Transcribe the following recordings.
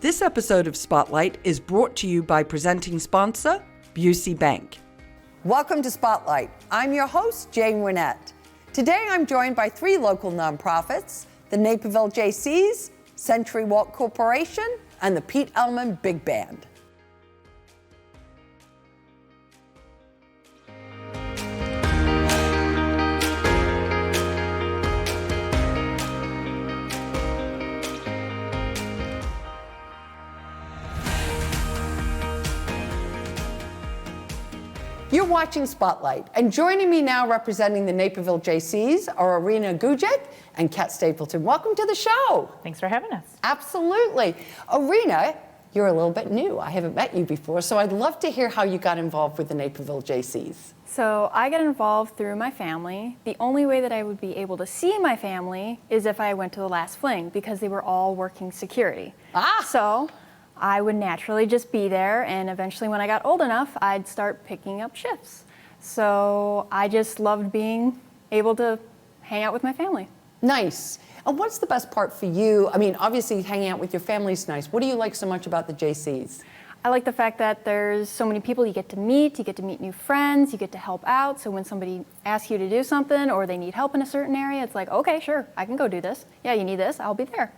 This episode of Spotlight is brought to you by presenting sponsor, Busey Bank. Welcome to Spotlight. I'm your host, Jane Wernette. Today I'm joined by three local nonprofits, the Naperville Jaycees, Century Walk Corporation, and the Pete Ellman Big Band. You're watching Spotlight, and joining me now representing the Naperville Jaycees are Irina Gujic and Kat Stapleton. Welcome to the show. Thanks for having us. Absolutely. Irina, you're a little bit new. I haven't met you before, so I'd love to hear how you got involved with the Naperville Jaycees. So I got involved through my family. The only way that I would be able to see my family is if I went to the last fling, because they were all working security. So I would naturally just be there, and eventually when I got old enough, I'd start picking up shifts. So I just loved being able to hang out with my family. Nice. And what's the best part for you? I mean, obviously hanging out with your family is nice. What do you like so much about the Jaycees? I like the fact that there's so many people you get to meet new friends, you get to help out. So when somebody asks you to do something or they need help in a certain area, it's like, okay, sure, I can go do this. Yeah, you need this, I'll be there.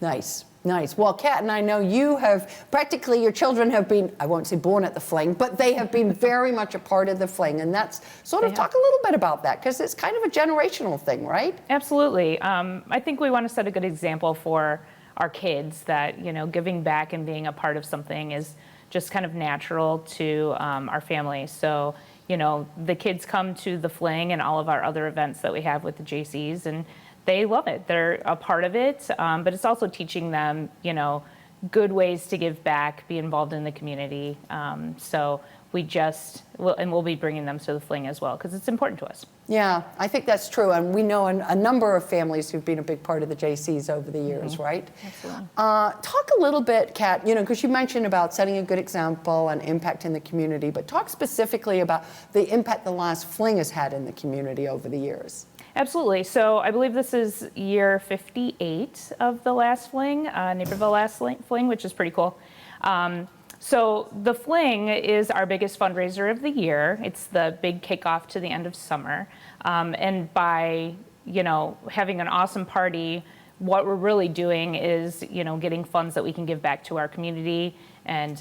Nice, nice. Well, Kat and I know you have, practically your children have been, I won't say born at the fling, but they have been very much a part of the fling. And that's sort of, talk a little bit about that, because it's kind of a generational thing, right? Absolutely. I think we want to set a good example for our kids that, you know, giving back and being a part of something is just kind of natural to our family. So, you know, the kids come to the fling and all of our other events that we have with the Jaycees, and they love it. They're a part of it, but it's also teaching them, you know, good ways to give back, be involved in the community. So we'll be bringing them to the fling as well, because it's important to us. Yeah, I think that's true. And we know a number of families who've been a big part of the Jaycees over the years, right? Absolutely. Talk a little bit, Kat, you know, because you mentioned about setting a good example and impact in the community, but talk specifically about the impact the last fling has had in the community over the years. Absolutely. So I believe this is year 58 of the last fling, Naperville last fling, which is pretty cool. So the fling is our biggest fundraiser of the year. It's the big kickoff to the end of summer. And by, you know, having an awesome party, what we're really doing is, you know, getting funds that we can give back to our community and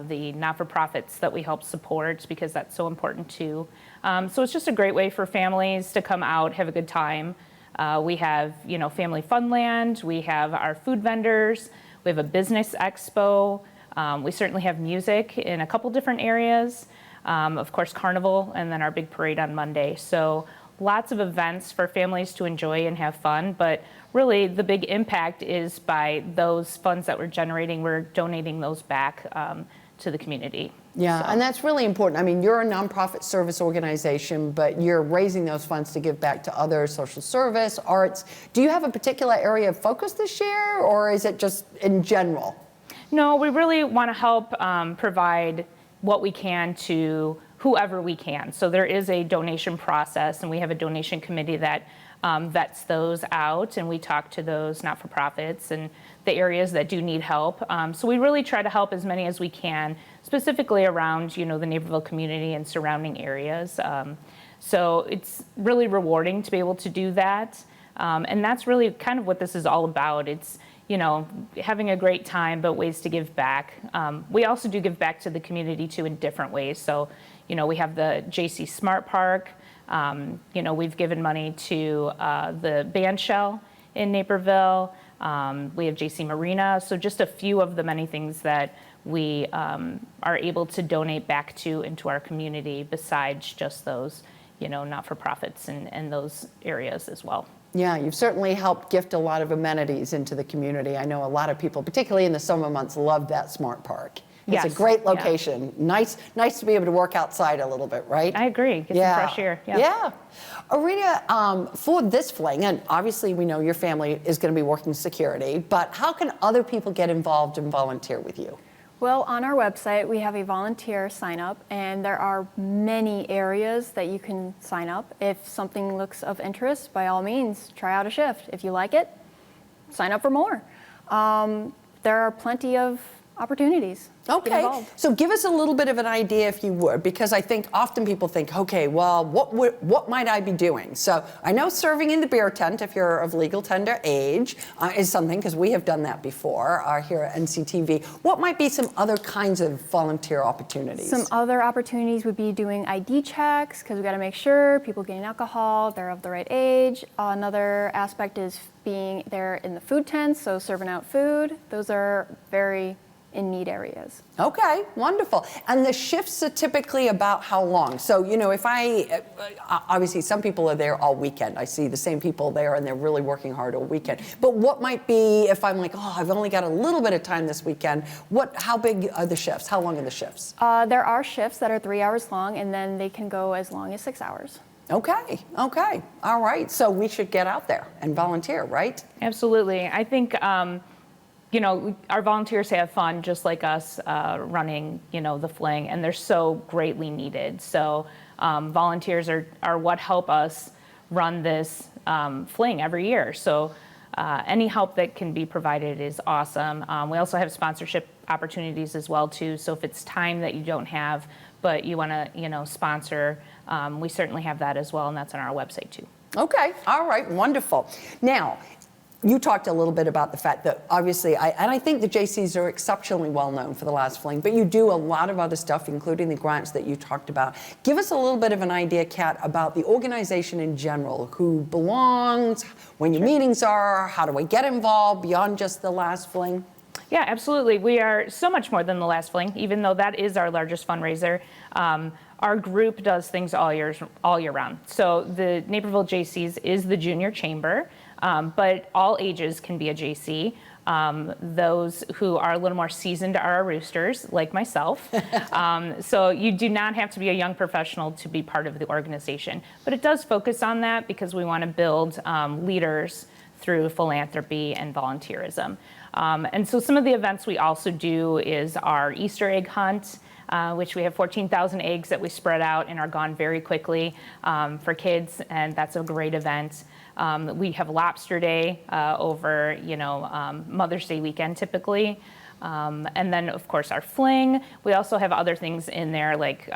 the not-for-profits that we help support, because that's so important too. So it's just a great way for families to come out, have a good time. We have, you know, family funland. We have our food vendors. We have a business expo. We certainly have music in a couple different areas. Of course, carnival, and then our big parade on Monday. So lots of events for families to enjoy and have fun. But really, the big impact is by those funds that we're generating, we're donating those back to the community. Yeah, So. and that's really important. I mean, you're a nonprofit service organization, but you're raising those funds to give back to other social service, arts. Do you have a particular area of focus this year, or is it just in general? No, we really want to help provide what we can to whoever we can. So there is a donation process, and we have a donation committee that vets those out, and we talk to those not-for-profits and the areas that do need help. So we really try to help as many as we can, specifically around, you know, the Naperville community and surrounding areas. So it's really rewarding to be able to do that. And that's really kind of what this is all about. It's, you know, having a great time, but ways to give back. We also do give back to the community too in different ways. So, you know, we have the JC Smart Park. You know, we've given money to the band shell in Naperville. We have JC Marina. So just a few of the many things that we are able to donate back to into our community, besides just those, you know, not-for-profits and those areas as well. Yeah, you've certainly helped gift a lot of amenities into the community. I know a lot of people, particularly in the summer months, love that Smart Park. It's a great location. Yeah. Nice to be able to work outside a little bit, right? I agree. Get some fresh air. Yeah. Irina, for this fling, and obviously we know your family is going to be working security, but how can other people get involved and volunteer with you? Well, on our website, we have a volunteer sign up, and there are many areas that you can sign up. If something looks of interest, by all means, try out a shift. If you like it, sign up for more. there are plenty of opportunities. to get Okay, involved. so give us a little bit of an idea if you would, because I think often people think, okay, well, what might I be doing? So I know serving in the beer tent, if you're of legal tender age, is something, because we have done that before here at NCTV. What might be some other kinds of volunteer opportunities? Some other opportunities would be doing ID checks, because we got to make sure people getting alcohol, they're of the right age. Another aspect is being there in the food tents, so serving out food. Those are very in need areas. Okay, wonderful. And the shifts are typically about how long? So, you know, if obviously some people are there all weekend. I see the same people there and they're really working hard all weekend. But what might be if I'm like, oh, I've only got a little bit of time this weekend, how big are the shifts? How long are the shifts? There are shifts that are 3 hours long, and then they can go as long as 6 hours. Okay, all right. So we should get out there and volunteer, right? Absolutely. I think, you know, our volunteers have fun just like us running, you know, the fling, and they're so greatly needed. So volunteers are what help us run this fling every year. So any help that can be provided is awesome. We also have sponsorship opportunities as well too. So if it's time that you don't have, but you want to, you know, sponsor, we certainly have that as well, and that's on our website too. Okay, all right, wonderful. Now, you talked a little bit about the fact that obviously, I think the Jaycees are exceptionally well known for the last fling, but you do a lot of other stuff, including the grants that you talked about. Give us a little bit of an idea, Kat, about the organization in general, who belongs, when your meetings are, how do I get involved beyond just the last fling? Yeah, absolutely. We are so much more than the last fling, even though that is our largest fundraiser. Our group does things all year round. So the Naperville Jaycees is the junior chamber, but all ages can be a JC. Those who are a little more seasoned are our roosters, like myself. So you do not have to be a young professional to be part of the organization. But it does focus on that because we want to build leaders through philanthropy and volunteerism. And so some of the events we also do is our Easter egg hunt, which we have 14,000 eggs that we spread out and are gone very quickly for kids, and that's a great event. We have Lobster Day over, you know, Mother's Day weekend typically. And then, of course, our fling. We also have other things in there like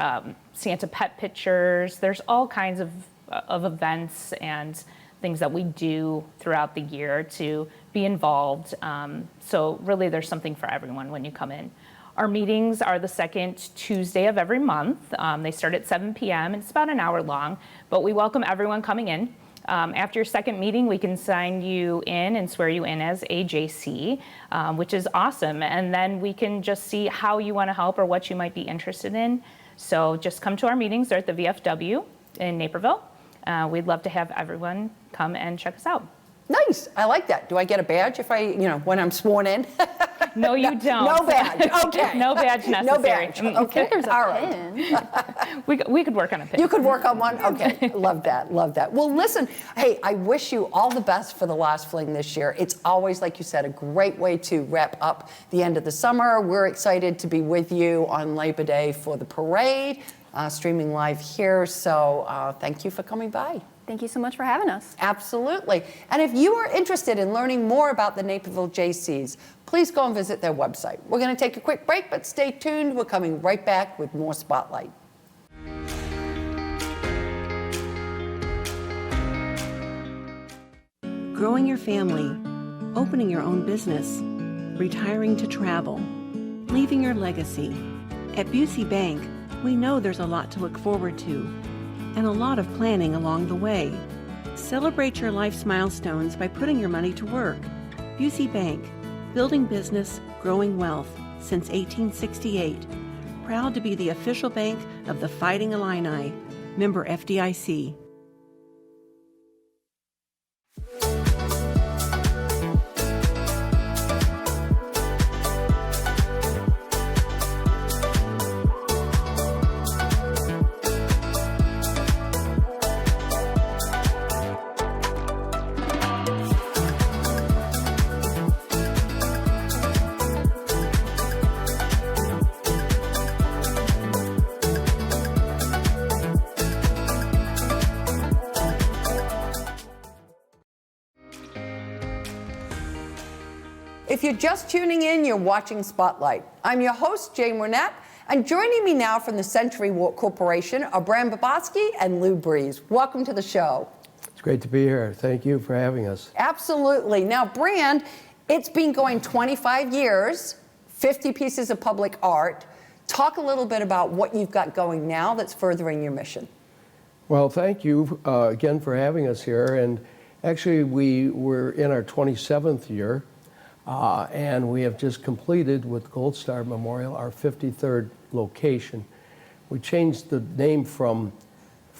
Santa pet pictures. There's all kinds of events and things that we do throughout the year to be involved. So really there's something for everyone when you come in. Our meetings are the second Tuesday of every month. They start at 7 p.m. and it's about an hour long, but we welcome everyone coming in. After your second meeting, we can sign you in and swear you in as a JC, which is awesome. And then we can just see how you want to help or what you might be interested in. So just come to our meetings. They're at the VFW in Naperville. We'd love to have everyone come and check us out. Nice, I like that. Do I get a badge if when I'm sworn in? No, you don't. No badge, okay. No badge necessary. No badge, okay. There's a All right. pin. We could work on a pin. You could work on one? Okay, love that. Well, listen, hey, I wish you all the best for the last fling this year. It's always, like you said, a great way to wrap up the end of the summer. We're excited to be with you on Labor Day for the parade, streaming live here. So thank you for coming by. Thank you so much for having us. Absolutely. And if you are interested in learning more about the Naperville Jaycees, please go and visit their website. We're going to take a quick break, but stay tuned. We're coming right back with more Spotlight. Growing your family, opening your own business, retiring to travel, leaving your legacy. At Busey Bank, we know there's a lot to look forward to and a lot of planning along the way. Celebrate your life's milestones by putting your money to work. Busey Bank, building business, growing wealth since 1868. Proud to be the official bank of the Fighting Illini. Member FDIC. If you're just tuning in, you're watching Spotlight. I'm your host, Jane Wernette, and joining me now from the Century Walk Corporation are Bram Babosky and Lou Breeze. Welcome to the show. It's great to be here. Thank you for having us. Absolutely. Now, Brand, it's been going 25 years, 50 pieces of public art. Talk a little bit about what you've got going now that's furthering your mission. Well, thank you again for having us here. And actually, we were in our 27th year, and we have just completed with Gold Star Memorial our 53rd location. We changed the name from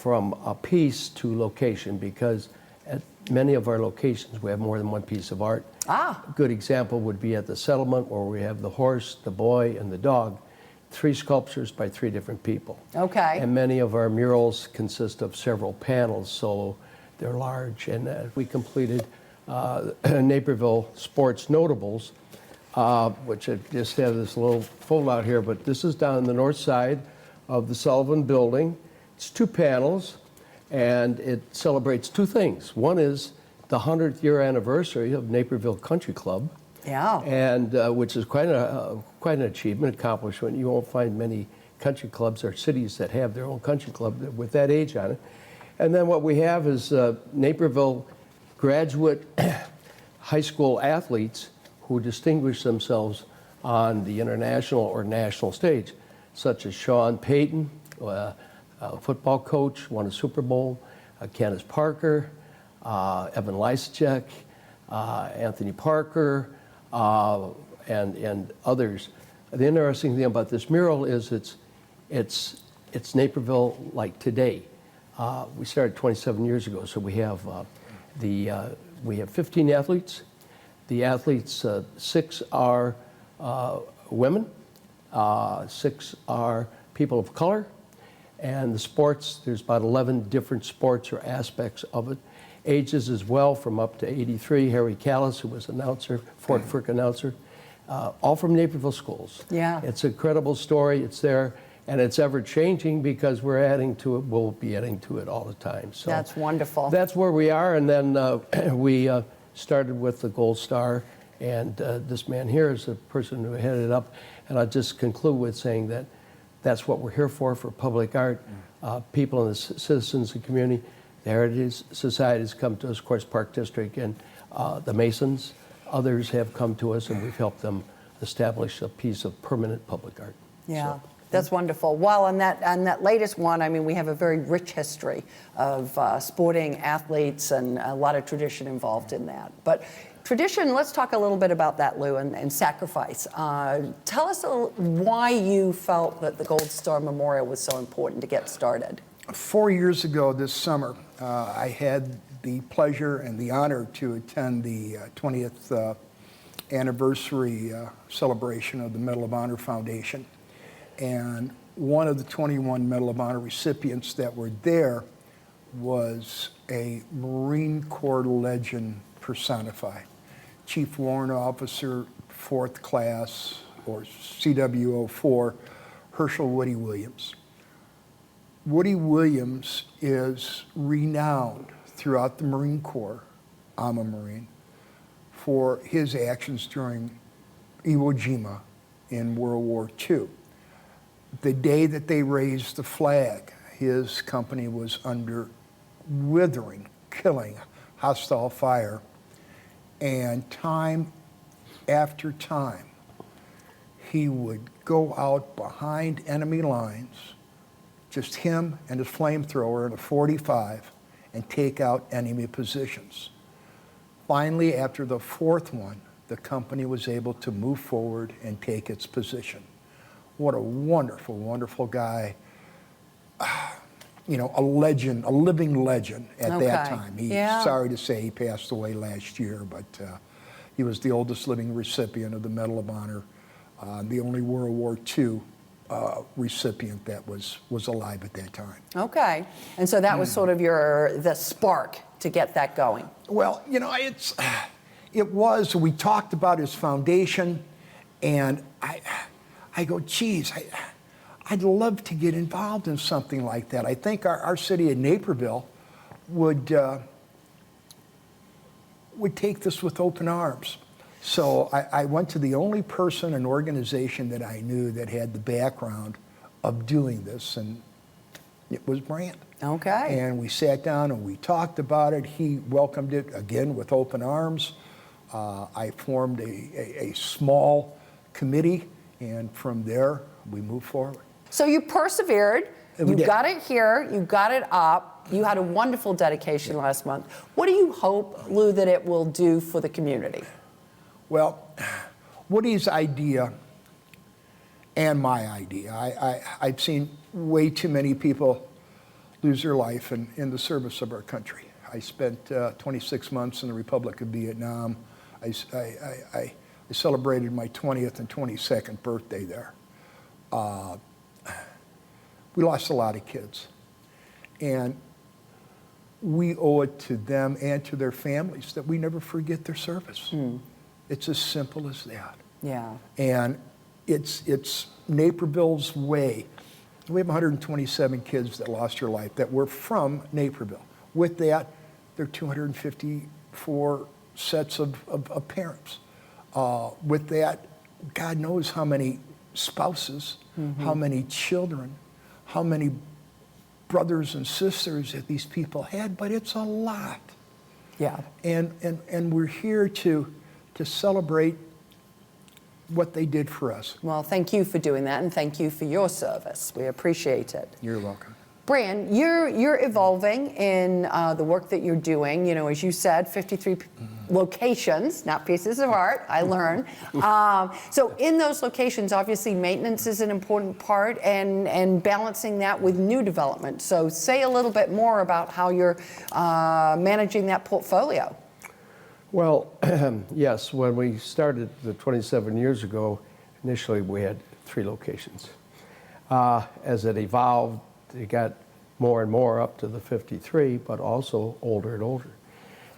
a piece to location because at many of our locations we have more than one piece of art. A good example would be at the settlement where we have the horse, the boy, and the dog. 3 sculptures by 3 different people. Okay. And many of our murals consist of several panels, so they're large. And we completed Naperville Sports Notables, which I just have this little fold out here, but this is down the north side of the Sullivan Building. It's 2 panels, and it celebrates 2 things. One is the 100th year anniversary of Naperville Country Club. Yeah. And which is quite an achievement, accomplishment. You won't find many country clubs or cities that have their own country club with that age on it. And then what we have is Naperville graduate high school athletes who distinguish themselves on the international or national stage, such as Sean Payton, a football coach, won a Super Bowl, Candace Parker, Evan Lysacek, Anthony Parker, and others. The interesting thing about this mural is it's Naperville like today. We started 27 years ago, so we have we have 15 athletes. The athletes, 6 are women, 6 are people of color, and the sports, there's about 11 different sports or aspects of it. Ages as well, from up to 83. Harry Callis, who was announcer, Fort Frick announcer, all from Naperville schools. Yeah. It's an incredible story. It's there, and it's ever changing because we're adding to it. We'll be adding to it all the time. So That's wonderful. that's where we are, and then we started with the Gold Star, and this man here is the person who headed it up. And I'll just conclude with saying that that's what we're here for public art, people and the citizens and community. The Heritage Society has come to us, of course, Park District, and the Masons. Others have come to us, and we've helped them establish a piece of permanent public art. Yeah, So, that's wonderful. Well, on that latest one, I mean, we have a very rich history of sporting athletes and a lot of tradition involved in that. But tradition, let's talk a little bit about that, Lou, and sacrifice. Tell us why you felt that the Gold Star Memorial was so important to get started. 4 years ago this summer, I had the pleasure and the honor to attend the 20th anniversary celebration of the Medal of Honor Foundation. And one of the 21 Medal of Honor recipients that were there was a Marine Corps legend personified. Chief Warrant Officer, 4th Class, or CWO4, Herschel Woody Williams. Woody Williams is renowned throughout the Marine Corps, I'm a Marine, for his actions during Iwo Jima in World War II. The day that they raised the flag, his company was under withering, killing, hostile fire. And time after time, he would go out behind enemy lines, just him and his flamethrower and a .45, and take out enemy positions. Finally, after the 4th one, the company was able to move forward and take its position. What a wonderful, wonderful guy. You know, a legend, a living legend at that time. Sorry to say he passed away last year, but he was the oldest living recipient of the Medal of Honor, the only World War II recipient that was alive at that time. Okay, and so that was sort of the spark to get that going. Well, you know, it was. We talked about his foundation, and I go, geez, I'd love to get involved in something like that. I think our city of Naperville would take this with open arms. So I went to the only person and organization that I knew that had the background of doing this, and it was Brand. Okay. And we sat down and we talked about it. He welcomed it, again, with open arms. I formed a small committee, and from there, we moved forward. So you persevered, We you did. got it here, you got it up, you had a wonderful dedication last month. What do you hope, Lou, that it will do for the community? Well, Woody's idea and my idea, I've seen way too many people lose their life in the service of our country. I spent 26 months in the Republic of Vietnam. I celebrated my 20th and 22nd birthday there. We lost a lot of kids. And we owe it to them and to their families that we never forget their service. It's as simple as that. Yeah. And it's Naperville's way. We have 127 kids that lost their life that were from Naperville. With that, there are 254 sets of parents. With that, God knows how many spouses, how many children, how many brothers and sisters that these people had, but it's a lot. Yeah. And we're here to celebrate what they did for us. Well, thank you for doing that, and thank you for your service. We appreciate it. You're welcome. Bran, you're evolving in the work that you're doing. You know, as you said, 53 locations, not pieces of art, I learned. So in those locations, obviously maintenance is an important part, and balancing that with new development. So say a little bit more about how you're managing that portfolio. Well, yes, when we started 27 years ago, initially we had 3 locations. As it evolved, it got more and more up to the 53, but also older and older.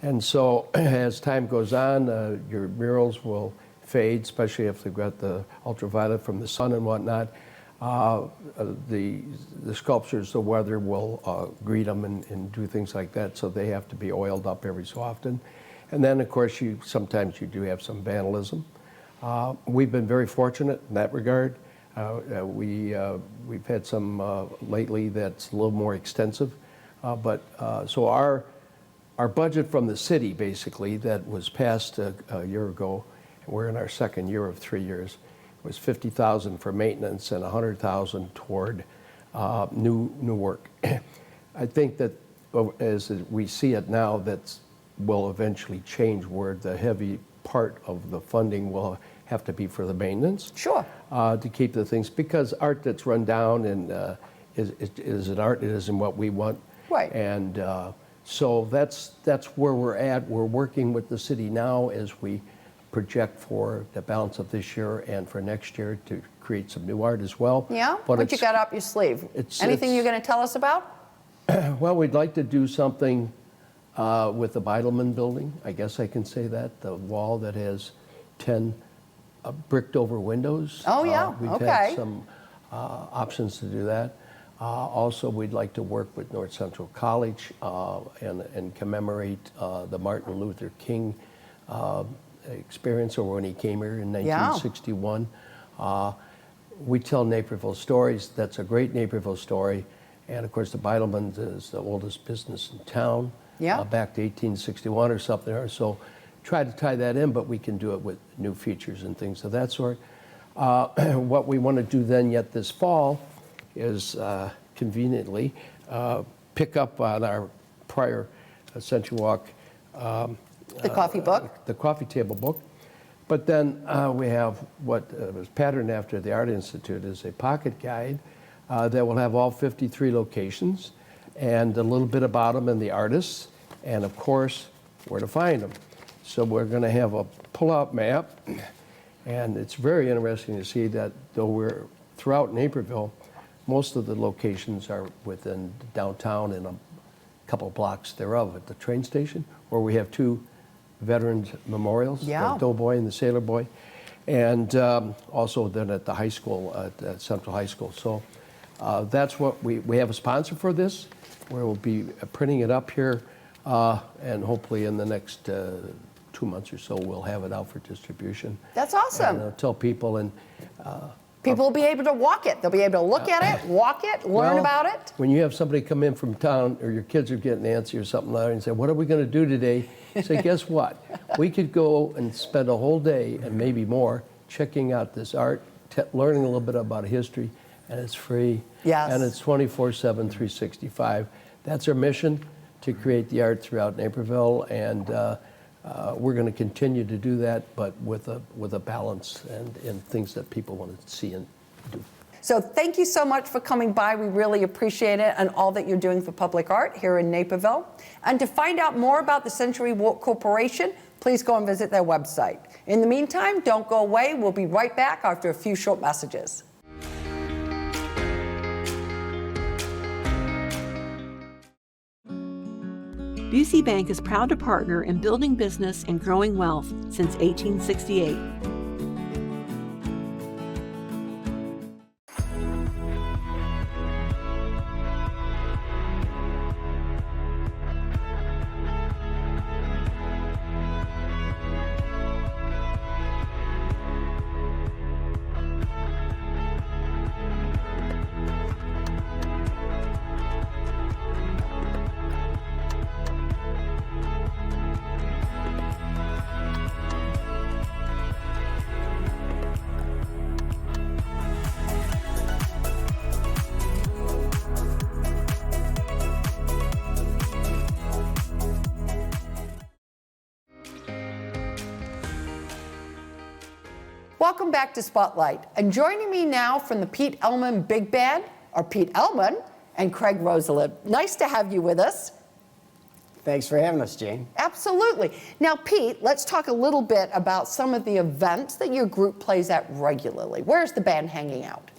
And so as time goes on, your murals will fade, especially if they've got the ultraviolet from the sun and whatnot. The sculptures, the weather will greet them and do things like that, so they have to be oiled up every so often. And then, of course, sometimes you do have some vandalism. We've been very fortunate in that regard. We've had some lately that's a little more extensive. So our budget from the city, basically, that was passed a year ago, we're in our second year of 3 years, was $50,000 for maintenance and $100,000 toward new work. I think that as we see it now, that will eventually change, where the heavy part of the funding will have to be for the maintenance. Sure. To keep the things, because art that's run down and is an art, it isn't what we want. Right. And so that's where we're at. We're working with the city now as we project for the balance of this year and for next year to create some new art as well. Yeah? But What you got up your sleeve? Anything you're going to tell us about? Well, we'd like to do something with the Ellman building. I guess I can say that, the wall that has 10 bricked over windows. Oh, yeah, We've okay. had some options to do that. Also, we'd like to work with North Central College and commemorate the Martin Luther King experience, or when he came here in 1961. We tell Naperville stories. That's a great Naperville story. And of course, the Ellman is the oldest business in town, back to 1861 or something. Or so try to tie that in, but we can do it with new features and things of that sort. What we want to do then yet this fall is conveniently pick up on our prior Century Walk The coffee book? the coffee table book. But then we have what was patterned after the Art Institute is a pocket guide that will have all 53 locations and a little bit about them and the artists, and of course, where to find them. So we're going to have a pull-out map, and it's very interesting to see that though we're throughout Naperville, most of the locations are within downtown and a couple blocks thereof at the train station, where we have 2 veterans memorials, the Doughboy and the Sailor Boy, and also then at the high school, at Central High School. So that's what we have a sponsor for this, where we'll be printing it up here, and hopefully in the next 2 2 months or so, we'll have it out for distribution. That's awesome. And tell people, and People will be able to walk it. They'll be able to look at it, walk it, learn well, about it. when you have somebody come in from town, or your kids are getting antsy or something like that, and say, what are we going to do today? Say, guess what? We could go and spend a whole day, and maybe more, checking out this art, learning a little bit about history, and it's free. Yes. And it's 24/7, 365. That's our mission, to create the art throughout Naperville, and we're going to continue to do that, but with a balance and things that people want to see and do. So thank you so much for coming by. We really appreciate it, and all that you're doing for public art here in Naperville. And to find out more about the Century Walk Corporation, please go and visit their website. In the meantime, don't go away. We'll be right back after a few short messages. Busey Bank is proud to partner in building business and growing wealth since 1868. Welcome back to Spotlight. And joining me now from the Pete Ellman Big Band are Pete Ellman and Craig Rosalind. Nice to have you with us. Thanks for having us, Jane. Absolutely. Now, Pete, let's talk a little bit about some of the events that your group plays at regularly. Where's the band hanging out?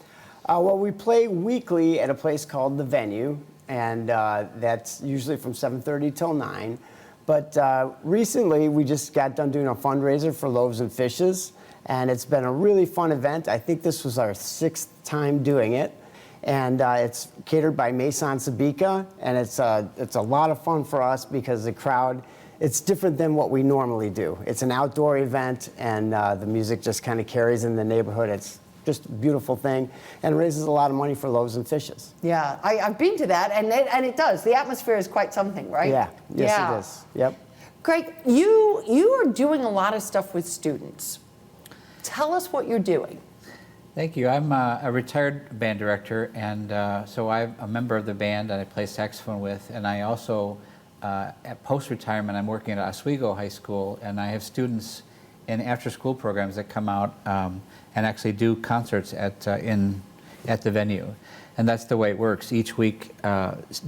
Well, we play weekly at a place called The Venue, and that's usually from 7:30 till 9. But recently, we just got done doing a fundraiser for Loaves and Fishes, and it's been a really fun event. I think this was our 6th time doing it. And it's catered by Maison Sabika, and it's a lot of fun for us because the crowd, it's different than what we normally do. It's an outdoor event, and the music just kind of carries in the neighborhood. It's just a beautiful thing, and raises a lot of money for Loaves and Fishes. Yeah, I've been to that, and it does. The atmosphere is quite something, right? Yeah, yes it is, yep. Craig, you are doing a lot of stuff with students. Tell us what you're doing. Thank you. I'm a retired band director, and so I'm a member of the band that I play saxophone with, and I also, at post-retirement, I'm working at Oswego High School, and I have students in after-school programs that come out and actually do concerts at the venue. And that's the way it works. Each week,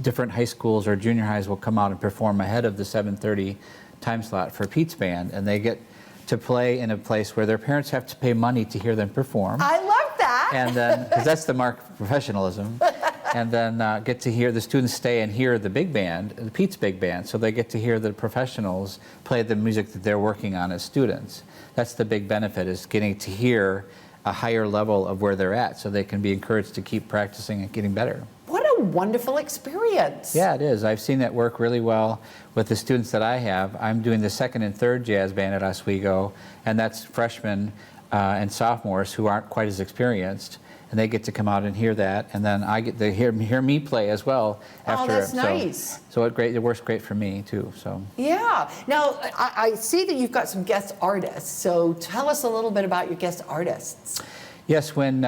different high schools or junior highs will come out and perform ahead of the 7:30 time slot for Pete's band, and they get to play in a place where their parents have to pay money to hear them perform. I love that. And then, because that's the mark of professionalism, and then get to hear the students stay and hear the big band, the Pete's big band, so they get to hear the professionals play the music that they're working on as students. That's the big benefit, is getting to hear a higher level of where they're at, so they can be encouraged to keep practicing and getting better. What a wonderful experience. Yeah, it is. I've seen that work really well with the students that I have. I'm doing the 2nd and 3rd jazz band at Oswego, and that's freshmen and sophomores who aren't quite as experienced, and they get to come out and hear that, and then I get to hear me play as well after. Oh, that's nice. So it works great for me too. So. Yeah. Now, I see that you've got some guest artists, so tell us a little bit about your guest artists. Yes, when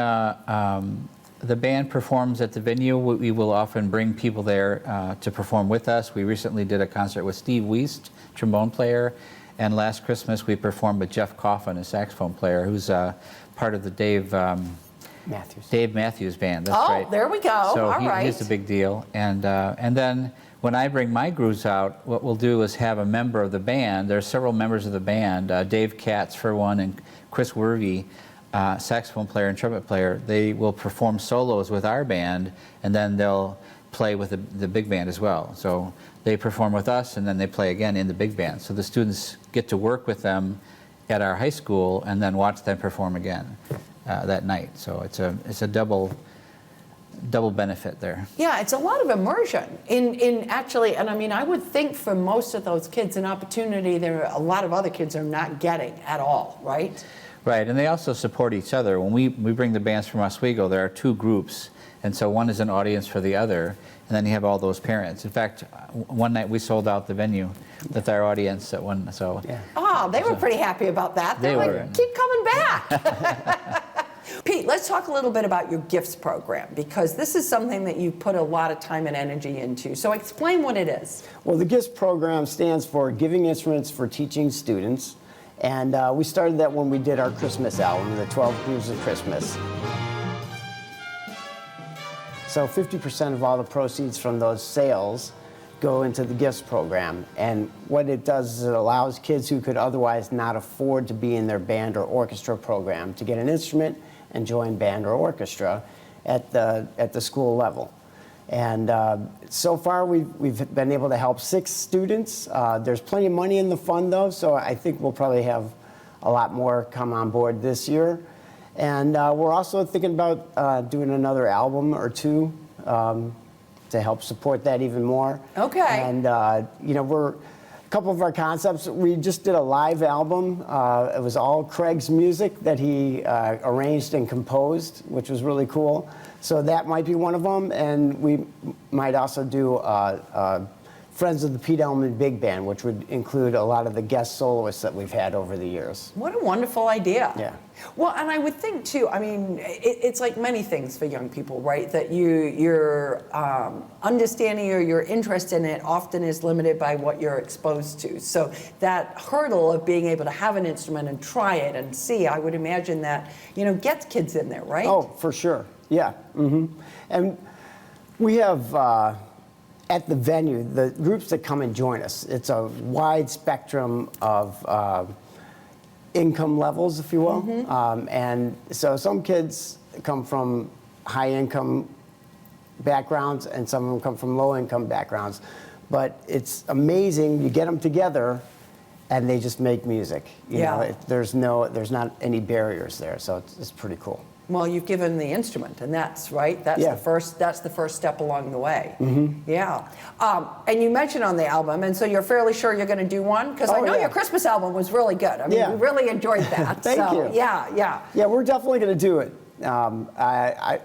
the band performs at the venue, we will often bring people there to perform with us. We recently did a concert with Steve Wiest, trombone player, and last Christmas we performed with Jeff Coffin, a saxophone player, who's part of the Dave Matthews band. That's right. Oh, there we go. So all right. He's a big deal. And then when I bring my grooves out, what we'll do is have a member of the band. There are several members of the band, Dave Katz for one, and Chris Wervey, saxophone player and trumpet player. They will perform solos with our band, and then they'll play with the big band as well. So they perform with us, and then they play again in the big band. So the students get to work with them at our high school, and then watch them perform again that night. So it's a double double benefit there. Yeah, it's a lot of immersion in actually, and I mean, I would think for most of those kids, an opportunity there a lot of other kids are not getting at all, right? Right, and they also support each other. When we bring the bands from Oswego, there are two groups, and so one is an audience for the other, and then you have all those parents. In fact, one night we sold out the venue with our audience at one, so. Yeah. Oh, they were pretty happy about that. They They're were. like, keep coming back. Pete, let's talk a little bit about your gifts program, because this is something that you put a lot of time and energy into. So explain what it is. Well, the GIFTS program stands for Giving Instruments for Teaching Students. And we started that when we did our Christmas album, the 12 Grooves of Christmas. So 50% of all the proceeds from those sales go into the GIFTS program. And what it does is it allows kids who could otherwise not afford to be in their band or orchestra program to get an instrument and join band or orchestra at the school level. And so far, we've been able to help 6 students. There's plenty of money in the fund, though, so I think we'll probably have a lot more come on board this year. And we're also thinking about doing another album or two to help support that even more. Okay. And, you know, a couple of our concepts, we just did a live album. It was all Craig's music that he arranged and composed, which was really cool. So that might be one of them, and we might also do Friends of the Pete Ellman Big Band, which would include a lot of the guest soloists that we've had over the years. What a wonderful idea. Yeah. Well, and I would think, too, I mean, it's like many things for young people, right? That your understanding or your interest in it often is limited by what you're exposed to. So that hurdle of being able to have an instrument and try it and see, I would imagine that, you know, gets kids in there, right? Oh, for sure. Yeah. And we have, at the venue, the groups that come and join us, it's a wide spectrum of income levels, if you will. And so some kids come from high income backgrounds and some of them come from low income backgrounds. But it's amazing, you get them together and they just make music. You know, there's not any barriers there, so it's pretty cool. Well, you've given the instrument, and that's right. That's Yeah. That's the first step along the way. Yeah. And you mentioned on the album, and so you're fairly sure you're going to do one, because I know your Christmas album was really good. I mean, we really enjoyed that. Thank you. Yeah. Yeah, we're definitely going to do it. I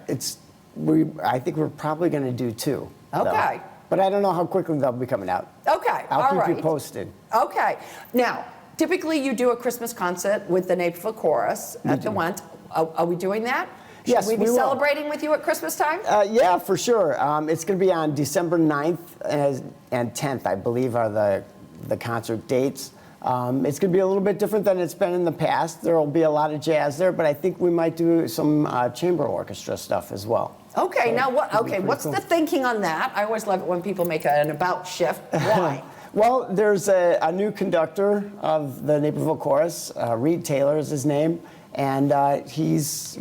think we're probably going to do 2. Okay. Though. But I don't know how quickly they'll be coming out. Okay. I'll keep you posted. Okay. Now, typically you do a Christmas concert with the Naperville Chorus at the Went. Are we doing that? Yes, Should we be celebrating with you at Christmas time? Yeah, for sure. It's going to be on December 9th and 10th, I believe, are the concert dates. It's going to be a little bit different than it's been in the past. There will be a lot of jazz there, but I think we might do some chamber orchestra stuff as well. Okay, So now what? Okay, what's cool. the thinking on that? I always love it when people make an about shift. Why? Well, there's a new conductor of the Naperville Chorus. Reed Taylor is his name. And he's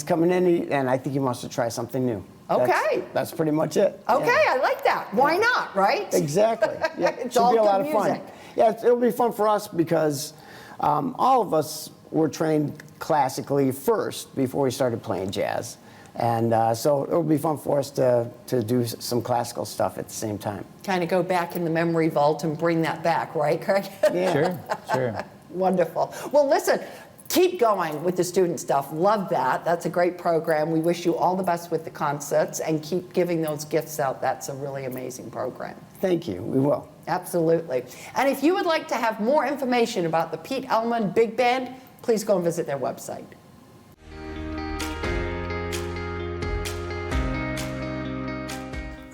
coming in, and I think he wants to try something new. Okay. That's pretty much it. Okay, Yeah. I like that. Why not, right? Exactly. Yeah, It's should all be a good lot of fun. music. Yeah, it'll be fun for us because all of us were trained classically first before we started playing jazz. And so it'll be fun for us to do some classical stuff at the same time. Kind of go back in the memory vault and bring that back, right, Craig? Yeah. Sure. Wonderful. Well, listen, keep going with the student stuff. Love that. That's a great program. We wish you all the best with the concerts and keep giving those gifts out. That's a really amazing program. Thank you. We will. Absolutely. And if you would like to have more information about the Pete Ellman Big Band, please go and visit their website.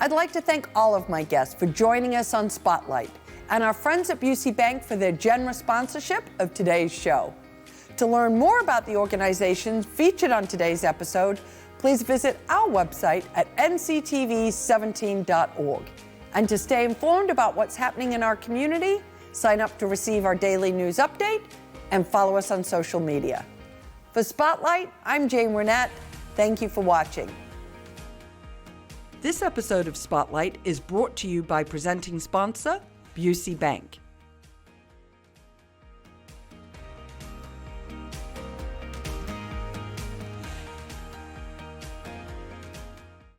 I'd like to thank all of my guests for joining us on Spotlight and our friends at Busey Bank for their generous sponsorship of today's show. To learn more about the organizations featured on today's episode, please visit our website at nctv17.org. And to stay informed about what's happening in our community, sign up to receive our daily news update and follow us on social media. For Spotlight, I'm Jane Wernette. Thank you for watching. This episode of Spotlight is brought to you by presenting sponsor, Busey Bank.